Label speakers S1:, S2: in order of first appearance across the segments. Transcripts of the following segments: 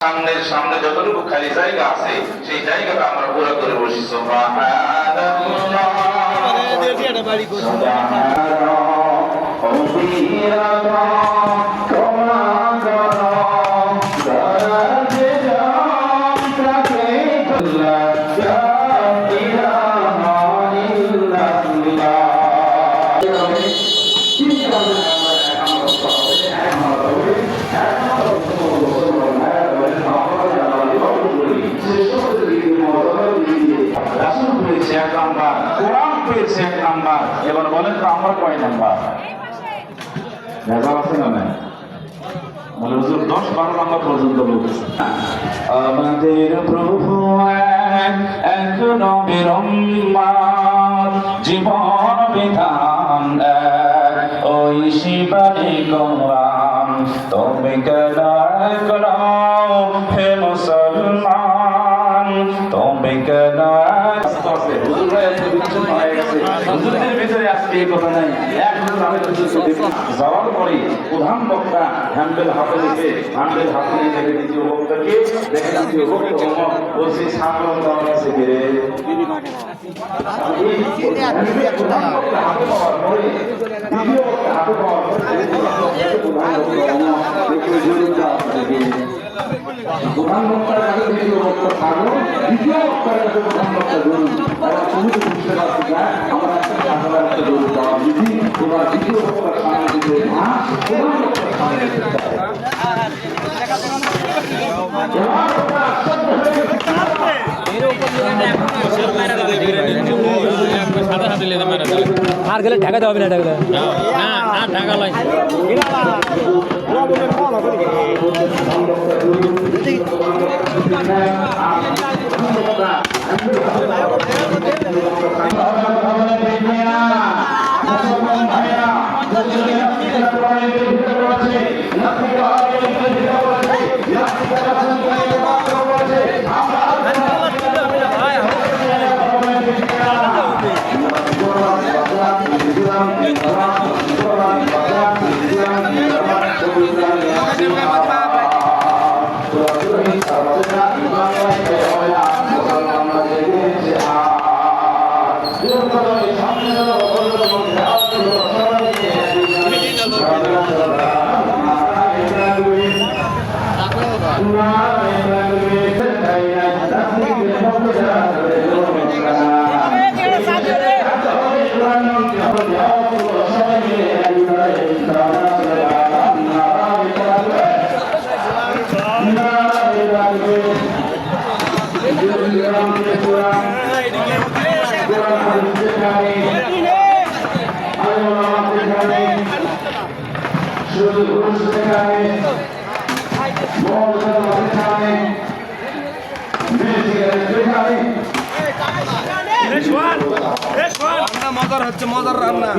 S1: সামনে যতটুকু খালি জায়গা আছে সেই জায়গাটা আমরা পুরো করে বসি। এবার বলেন তো আমরা কয় নাম্বার? ভেজাল আছে না নাই? বলে হুজুর 10-12 নাম্বার পর্যন্ত বলতেছে। আমাদের প্রভু এক নবীর উম্মত, জীবন বিধান ওই শিবানী কোরআন, তুমি কেন করো হে মুসলমান, তুমি কেন জবাব করি প্রধান বক্তা হ্যান্ডেল হাতে লিখে দ্বিতীয় বক্তাকে দেখে দ্বিতীয় বক্তা বলছি সামনে দেওয়া আছে ফিরে প্রধান বক্তার কাছে দ্বিতীয় বক্তা থাকলো, দ্বিতীয় বক্তার কাছে প্রধান বক্তা ধরুন। তুমি তো বুঝতে পারছি না আমরা একটা দৌড় পাওয়া যদি তোমার দ্বিতীয় বক্তার সামনে দিতে না প্রধান বক্তার সামনে দিতে
S2: আর গেলে ঢাকাতে হবে না, ঢাকা না ঢাকা লাই
S3: মজার হচ্ছে মজার রান্না।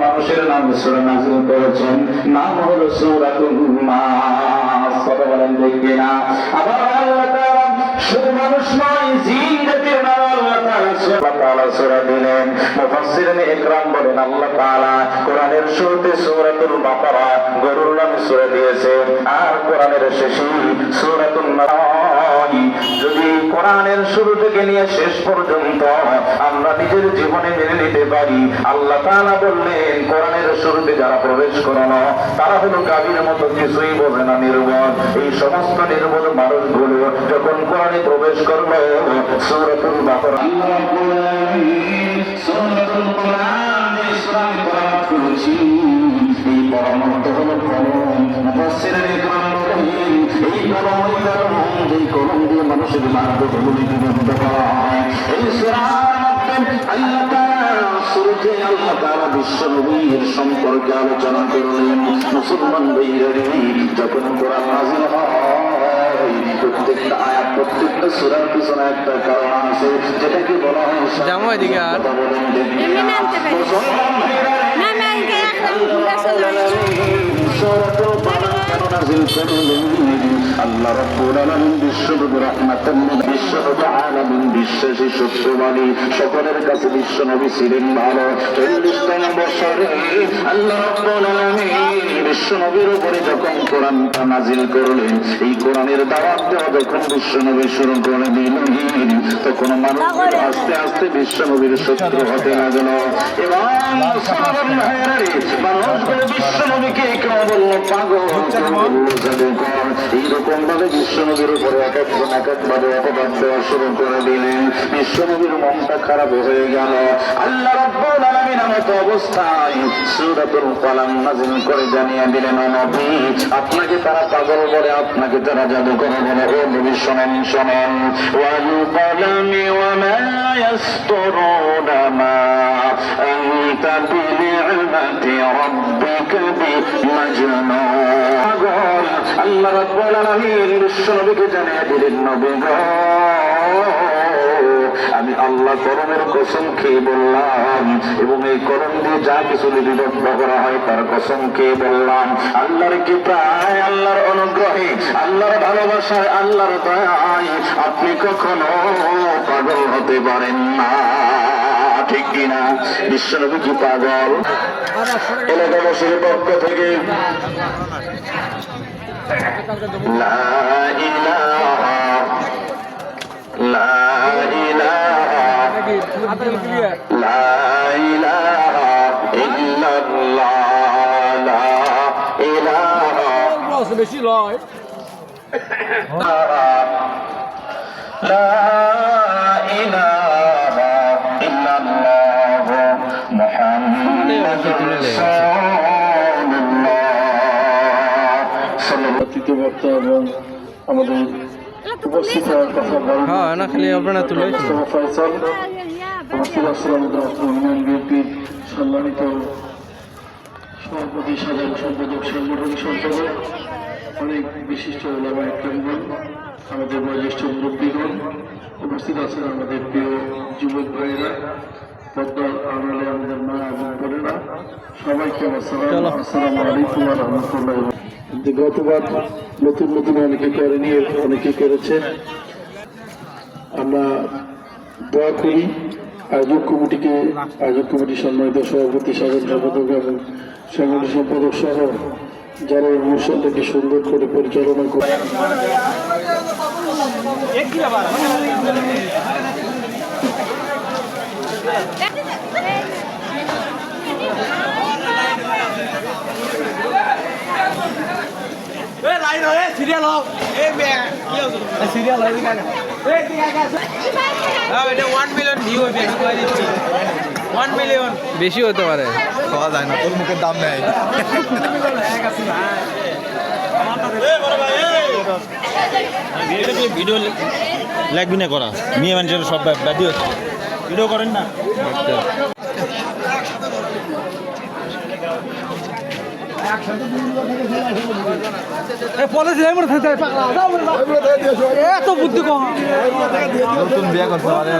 S1: মানুষের নামে সূরা নাযিল করেছেন, নাম হলো সূরাতুন নাস। কথা বলেন ঠিক কিনা? আবার আল্লাহ তাআলা শুধু মানুষ নয় জিন জাতির নাম আল্লাহ তাআলা সূরা দিলেন। মুফাসসিরিনে ইকরাম বলেন আল্লাহ তাআলা কোরআনের শুরুতে সূরাতুল বাকারা গরুর নামে সূরা দিয়েছেন, আর কোরআনের শেষে সূরাতুন নাস। যদি কোরআনের শুরু থেকে নিয়ে শেষ পর্যন্ত আমরা নিজের জীবনে মেনে নিতে পারি, আল্লাহ তাআলা বললেন কোরআনের শুরুতে যারা প্রবেশ করে না তারা হলো গাভীর মতো কিছুই বোঝে না, নির্বোধ। এই সমস্ত নির্বোধ মানুষগুলো যখন কোরআনে প্রবেশ করলো সূরাতুল বাকারা সূরাতুল কোরআন এই পরমার্থ হলো কলম। মুফাসসিরিন ইকরাম বলেন, এই কলমই কারণ, এই কলম দিয়ে মানুষের মানবগুলো লিপিবদ্ধ করা হয়। এই সূরার মধ্যে আল্লাহ তাআলা শুরুতে আল্লাহ তাআলা বিশ্ব নবীর সম্পর্কে আলোচনা করলেন। মুসলমান ভাইরা, যখন কোরআন নাযিল হয়, প্রত্যেকটা আয়াত, প্রত্যেকটা সূরার পিছনে একটা কারণ আছে, যেটাকে বলা হয়
S2: জামা এদিকে আর।
S1: কথা বলেন দেখি।
S4: এমনি আনতে পারি।
S1: মুসলমান ভাইরা,
S4: না না এটা এখন
S1: সূরাতুল বালাদ কেন নাযিল করলেন? আল্লাহ রাব্বুল আলামিন বিশ্বনবী রাহমাতাল লিল বিশ্বনবী আলামিন, বিশ্বাসী সত্যবাদী সকলের কাছে বিশ্বনবী ছিলেন ভালো। 40তম বছরে আল্লাহ রাব্বুল আলামিন বিশ্বনবীর উপরে যখন কোরআনটা নাযিল করলেন, এই কোরআনের দাওয়াত দেওয়া যখন বিশ্বনবী শুরু করে দিলেন, তখন মানুষ আস্তে আস্তে বিশ্বনবীর শত্রু হতে লাগলো। এবং মুসলমান ভাইয়েরা, মানুষগুলো বিশ্বনবীকে কেউ বললো পাগল, কেউ বললো জাদুকর। এইরকম ভাবে বিশ্বনবীর উপরে এক একজন এক একভাবে অপবাদ দেওয়া শুরু করে দিলেন। বিশ্বনবীর মনটা খারাপ হয়ে গেল। আল্লাহ রাব্বুল আলামিন মতো অবস্থায় সূরাতুল কলম নাযিল করে জানিয়ে দিলেন, ও নবী, আপনাকে তারা পাগল বলে, আপনাকে তারা জাদুকর বলে। ও নবী শোনেন, শোনেন। ওয়াল কলমি ওয়া মা ইয়াসতুরুনা মা আনতা বিনি'মাতি রাব্বিকা বিমাজনুন। আল্লাহ রাব্বুল আলামিন বিশ্বনবীকে জানিয়ে দিলেন, নবী গো, আমি আল্লাহ কলমের কসম খেয়ে বললাম, এবং এই কলম দিয়ে যা কিছু লিপিবদ্ধ করা হয় তার কসম খেয়ে বললাম, আল্লাহর কৃপায়, আল্লাহর অনুগ্রহে, আল্লাহর ভালোবাসায়, আল্লাহর দয়ায় আপনি কখনো পাগল হতে পারেন না। ঠিক কিনা? বিশ্বনবী কি পাগল? এলাকাবাসীর পক্ষ থেকে লা ইলাহা লা ইলাহা লা ইলাহা ইল্লাল্লাহ, লা ইলাহা
S2: বেশি লয়।
S1: লা ইলাহা ইল্লাল্লাহ মুহাম্মাদুর রাসূলুল্লাহ। তৃতীয় বক্তা এবং আমাদের উপস্থিত হওয়ার কথা বলেন
S2: হ্যাঁ না খালি আপনারা তুলে
S1: মোস্তফা ফয়সাল, উপস্থিত আসসালাম ইউনিয়ন বিএনপির সম্মানিত সভাপতি, সাধারণ সম্পাদক, সাংগঠনিক সম্পাদক, অনেক বিশিষ্ট ওলামা একরামগণ, আমাদের বয়োজ্যেষ্ঠ মুরব্বীগণ, উপস্থিত আছেন আমাদের প্রিয় যুবক ভাইয়েরা, পদ্মার আড়ালে আমাদের মা এবং বোনেরা, সবাইকে আমার সালাম, আসসালামু আলাইকুম ওয়া রাহমাতুল্লাহি ওয়া বারাকাতুহু। গতবার নতুন নতুন অনেকে করেনি, অনেকে করেছে। আমরা দোয়া করি আয়োজক কমিটির সম্মানিত সভাপতি, সাধারণ সম্পাদক এবং সাংগঠনিক সম্পাদক সহ যারা এই অনুষ্ঠানটাকে সুন্দর করে পরিচালনা করে।
S3: সিরিয়াল হোক সিরিয়াল হয় এটা 1 মিলিয়ন ভিউ হইবে 1 মিলিয়ন
S2: বেশি হতে পারে।
S3: পাওয়া যায় না, তোর মুখের দাম নেই।
S5: ভিডিও লাগবি না করা, মেয়ে মানুষের সব ভিডিও করেন না।
S2: এত বুদ্ধি কম।
S3: নতুন বিয়ে করতে পারে।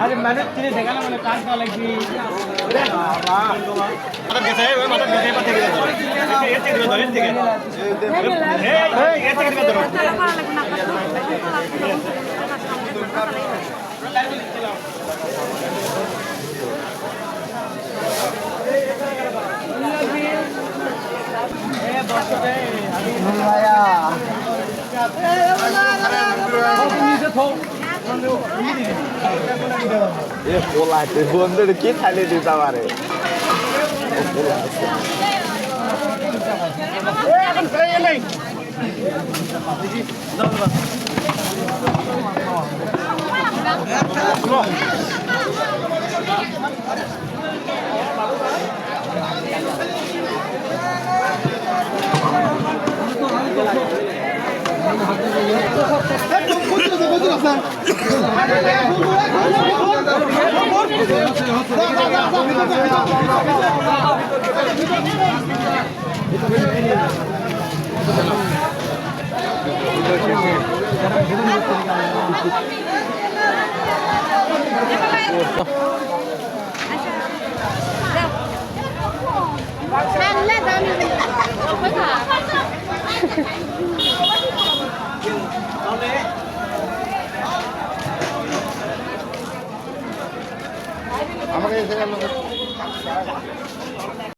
S5: আরে মানে তিনি দেখালে মানে কাজ না লাগবি। মাথা গেছে, ওই মাথা গেছে পাতে গেছে ধরে। এর থেকে ধরে, এর থেকে। এই এর থেকে ধরে।
S3: বন্ধুর কি খালি দিতে পারে।
S6: আমাকে